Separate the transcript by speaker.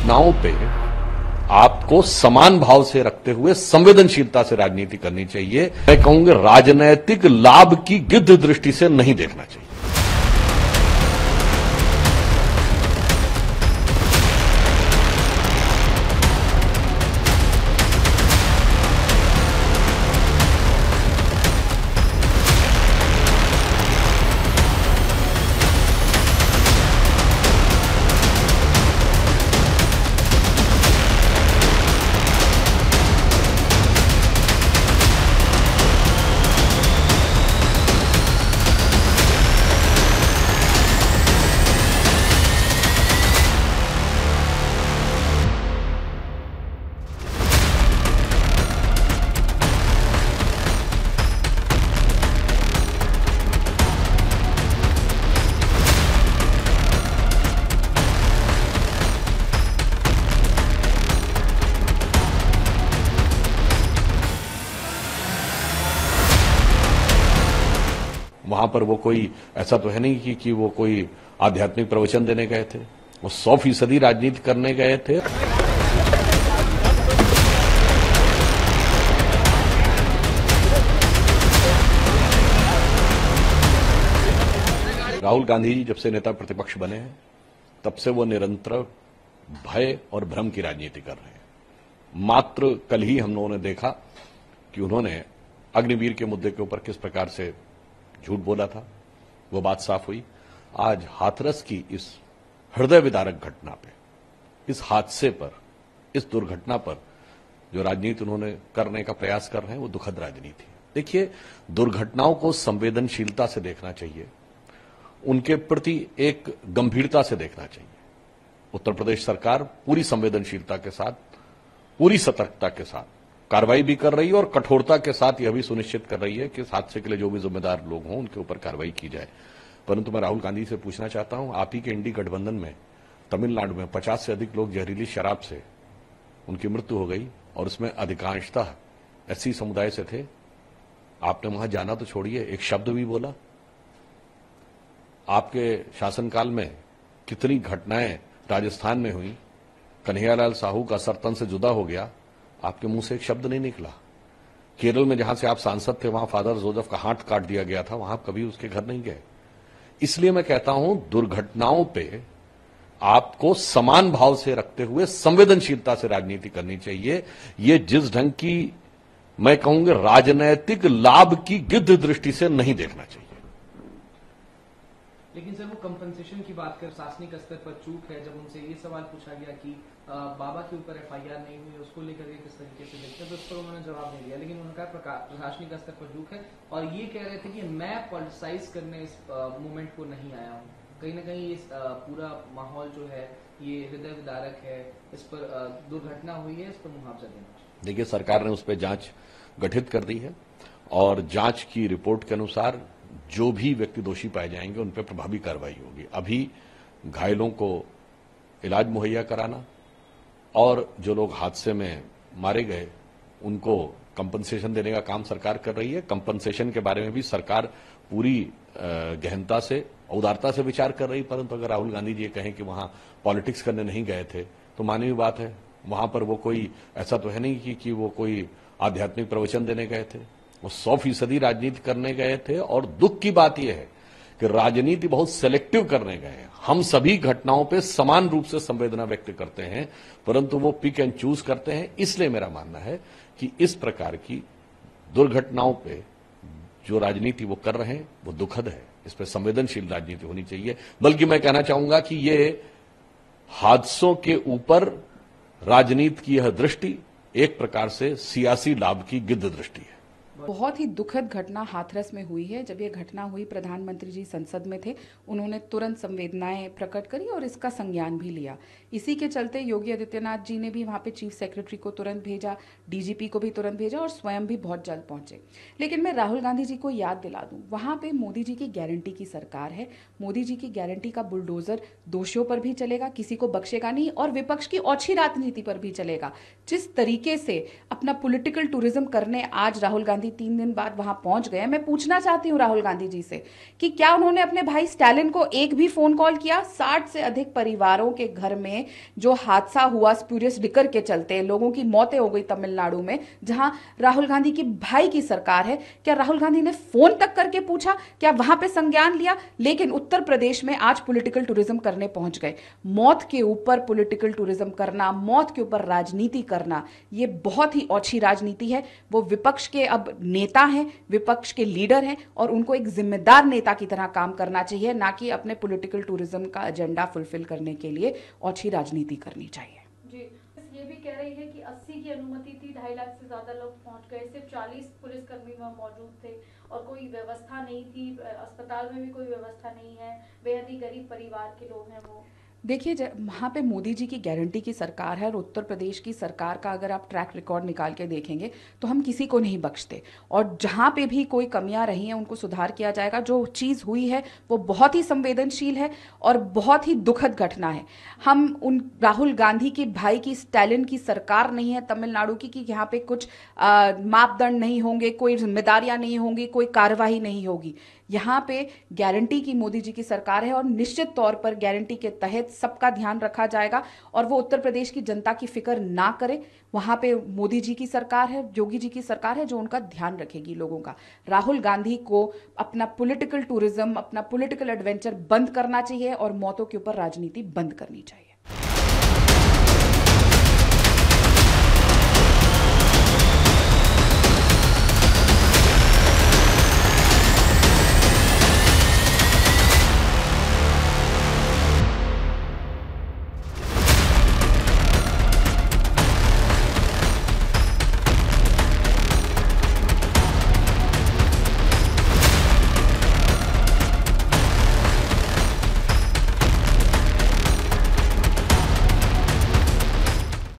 Speaker 1: दुर्घटनाओं पे आपको समान भाव से रखते हुए संवेदनशीलता से राजनीति करनी चाहिए। मैं कहूंगा राजनैतिक लाभ की गिद्ध दृष्टि से नहीं देखना चाहिए। वहां पर वो कोई ऐसा तो है नहीं कि वो कोई आध्यात्मिक प्रवचन देने गए थे। वो 100% राजनीति करने गए थे। राहुल गांधी जी जब से नेता प्रतिपक्ष बने हैं तब से वो निरंतर भय और भ्रम की राजनीति कर रहे हैं। मात्र कल ही हम लोगों ने देखा कि उन्होंने अग्निवीर के मुद्दे के ऊपर किस प्रकार से झूठ बोला था, वो बात साफ हुई। आज हाथरस की इस हृदय विदारक घटना पे, इस हादसे पर, इस दुर्घटना पर जो राजनीति उन्होंने करने का प्रयास कर रहे हैं वो दुखद राजनीति है। देखिए, दुर्घटनाओं को संवेदनशीलता से देखना चाहिए, उनके प्रति एक गंभीरता से देखना चाहिए। उत्तर प्रदेश सरकार पूरी संवेदनशीलता के साथ, पूरी सतर्कता के साथ कार्रवाई भी कर रही है और कठोरता के साथ यह भी सुनिश्चित कर रही है कि इस हादसे के लिए जो भी जिम्मेदार लोग हों उनके ऊपर कार्रवाई की जाए। परंतु मैं राहुल गांधी से पूछना चाहता हूं, आप ही के इंडी गठबंधन में तमिलनाडु में 50 से अधिक लोग जहरीली शराब से उनकी मृत्यु हो गई और उसमें अधिकांशतः एससी समुदाय से थे। आपने वहां जाना तो छोड़िए, एक शब्द भी बोला? आपके शासनकाल में कितनी घटनाएं राजस्थान में हुई, कन्हैयालाल साहू का सर तन से जुदा हो गया, आपके मुंह से एक शब्द नहीं निकला। केरल में जहां से आप सांसद थे वहां फादर जोसेफ का हाथ काट दिया गया था, वहां आप कभी उसके घर नहीं गए। इसलिए मैं कहता हूं दुर्घटनाओं पे आपको समान भाव से रखते हुए संवेदनशीलता से राजनीति करनी चाहिए। ये जिस ढंग की मैं कहूंगा राजनैतिक लाभ की गिद्ध दृष्टि से नहीं देखना चाहिए।
Speaker 2: लेकिन सर, वो कंपनसेशन की बात कर प्रशासनिक स्तर पर चूक है। जब उनसे ये सवाल पूछा गया कि बाबा के ऊपर एफआईआर नहीं हुई, उसको लेकर के किस तरीके से देखते हैं, तो उस पर उन्होंने जवाब नहीं दिया। लेकिन उनका प्रशासनिक स्तर पर चूक है और ये कह रहे थे कि मैं पॉलिटिसाइज करने इस मूवमेंट को नहीं आया हूँ। कहीं ना कहीं इस पूरा माहौल जो है ये हृदय विदारक है, इस पर दुर्घटना हुई है, इस पर मुआवजा देना।
Speaker 1: देखिए, सरकार ने उस पर जांच गठित कर दी है और जांच की रिपोर्ट के अनुसार जो भी व्यक्ति दोषी पाए जाएंगे उन पर प्रभावी कार्रवाई होगी। अभी घायलों को इलाज मुहैया कराना और जो लोग हादसे में मारे गए उनको कंपनसेशन देने का काम सरकार कर रही है। कंपनसेशन के बारे में भी सरकार पूरी गहनता से, उदारता से विचार कर रही। परंतु अगर राहुल गांधी जी ये कहें कि वहां पॉलिटिक्स करने नहीं गए थे तो मानवीय बात है। वहां पर वो कोई ऐसा तो है नहीं कि वो कोई आध्यात्मिक प्रवचन देने गए थे। वो 100% राजनीति करने गए थे और दुख की बात यह है कि राजनीति बहुत सेलेक्टिव करने गए हैं। हम सभी घटनाओं पे समान रूप से संवेदना व्यक्त करते हैं, परंतु वो पिक एंड चूज करते हैं। इसलिए मेरा मानना है कि इस प्रकार की दुर्घटनाओं पे जो राजनीति वो कर रहे हैं वो दुखद है। इस पर संवेदनशील राजनीति होनी चाहिए। बल्कि मैं कहना चाहूंगा कि ये हादसों के ऊपर राजनीति की यह दृष्टि एक प्रकार से सियासी लाभ की गिद्ध दृष्टि है।
Speaker 3: बहुत ही दुखद घटना हाथरस में हुई है। जब ये घटना हुई, प्रधानमंत्री जी संसद में थे, उन्होंने तुरंत संवेदनाएं प्रकट करी और इसका संज्ञान भी लिया। इसी के चलते योगी आदित्यनाथ जी ने भी वहां पे चीफ सेक्रेटरी को तुरंत भेजा, डीजीपी को भी तुरंत भेजा और स्वयं भी बहुत जल्द पहुंचे। लेकिन मैं राहुल गांधी जी को याद दिला दूं, वहां पे मोदी जी की गारंटी की सरकार है। मोदी जी की गारंटी का बुलडोजर दोषियों पर भी चलेगा, किसी को बख्शेगा नहीं और विपक्ष की ओछी राजनीति पर भी चलेगा। जिस तरीके से अपना पॉलिटिकल टूरिज्म करने आज राहुल गांधी गांधी 3 दिन बाद वहां पहुंच गए। मैं पूछना चाहती हूं राहुल गांधी जी से कि क्या उन्होंने अपने भाई स्टालिन को एक भी फोन कॉल किया? 60 से अधिक परिवारों के घर में जो हादसा हुआ स्प्यूरियस लिकर के चलते, लोगों की मौतें हो गई तमिलनाडु में, जहां राहुल गांधी की भाई की सरकार है, क्या राहुल गांधी ने फोन तक करके पूछा? क्या वहां पे संज्ञान लिया? लेकिन उत्तर प्रदेश में आज पॉलिटिकल टूरिज्म करने पहुंच गए। मौत के ऊपर पॉलिटिकल टूरिज्म करना, मौत के ऊपर राजनीति करना, ये बहुत ही ओछी राजनीति है। वो विपक्ष के अब नेता हैं, विपक्ष के लीडर हैं और उनको एक जिम्मेदार नेता की तरह काम करना चाहिए, ना कि अपने पॉलिटिकल टूरिज्म का एजेंडा फुलफिल करने के लिए ओछी राजनीति करनी चाहिए।
Speaker 4: जी, ये भी कह रही है कि 80 की अनुमति थी, 2.5 लाख से ज्यादा लोग पहुंच गए, सिर्फ 40 पुलिसकर्मी वहां मौजूद थे और कोई व्यवस्था नहीं थी, अस्पताल में भी कोई व्यवस्था नहीं है, बेहद ही गरीब परिवार के लोग हैं वो।
Speaker 3: देखिए, वहाँ पे मोदी जी की गारंटी की सरकार है और उत्तर प्रदेश की सरकार का अगर आप ट्रैक रिकॉर्ड निकाल के देखेंगे तो हम किसी को नहीं बख्शते और जहाँ पे भी कोई कमियां रही हैं उनको सुधार किया जाएगा। जो चीज़ हुई है वो बहुत ही संवेदनशील है और बहुत ही दुखद घटना है। हम उन राहुल गांधी के भाई की स्टालिन की सरकार नहीं है तमिलनाडु की कि यहाँ पे कुछ मापदंड नहीं होंगे, कोई जिम्मेदारियां नहीं होंगी, कोई कार्रवाई नहीं होगी। यहाँ पे गारंटी की मोदी जी की सरकार है और निश्चित तौर पर गारंटी के तहत सबका ध्यान रखा जाएगा और वो उत्तर प्रदेश की जनता की फिक्र ना करे। वहाँ पे मोदी जी की सरकार है, योगी जी की सरकार है जो उनका ध्यान रखेगी लोगों का। राहुल गांधी को अपना पॉलिटिकल टूरिज्म, अपना पॉलिटिकल एडवेंचर बंद करना चाहिए और मौतों के ऊपर राजनीति बंद करनी चाहिए।